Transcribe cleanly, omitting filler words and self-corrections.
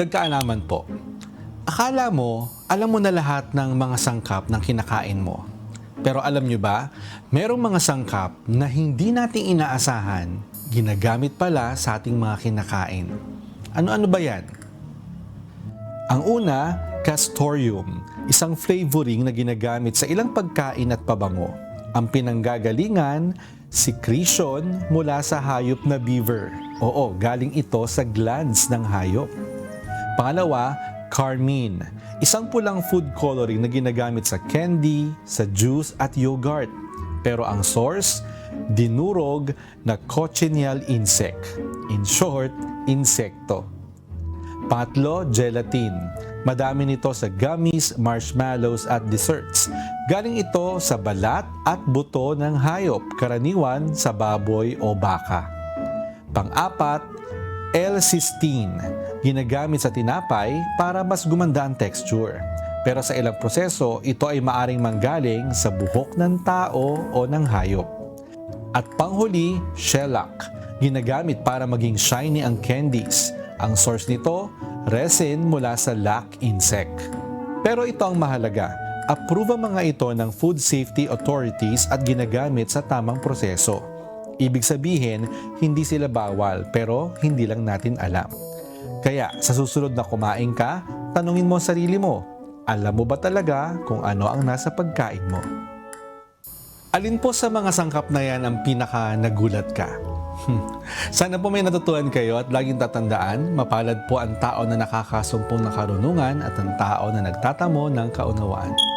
Dagdag kaalaman po. Akala mo, alam mo na lahat ng mga sangkap ng kinakain mo. Pero alam nyo ba, merong mga sangkap na hindi natin inaasahan, ginagamit pala sa ating mga kinakain. Ano-ano ba yan? Ang una, castoreum, isang flavoring na ginagamit sa ilang pagkain at pabango. Ang pinanggagalingan, secretion mula sa hayop na beaver. Oo, galing ito sa glands ng hayop. Pangalawa, carmine, isang pulang food coloring na ginagamit sa candy, sa juice at yogurt. Pero ang source, dinurog na cochineal insect. In short, insekto. Pangatlo, gelatin. Madami nito sa gummies, marshmallows at desserts. Galing ito sa balat at buto ng hayop, karaniwan sa baboy o baka. Pang-apat, L-cysteine, ginagamit sa tinapay para mas gumanda ang texture. Pero sa ilang proseso, ito ay maaring manggaling sa buhok ng tao o ng hayop. At panghuli, shellac, ginagamit para maging shiny ang candies. Ang source nito, resin mula sa lac insect. Pero ito ang mahalaga, approve ang mga ito ng food safety authorities at ginagamit sa tamang proseso. Ibig sabihin, hindi sila bawal pero hindi lang natin alam. Kaya sa susunod na kumain ka, tanungin mo ang sarili mo, alam mo ba talaga kung ano ang nasa pagkain mo? Alin po sa mga sangkap na yan ang pinaka nagulat ka? Sana po may natutuhan kayo at laging tatandaan, mapalad po ang tao na nakakasumpong ng karunungan at ang tao na nagtatamo ng kaunawaan.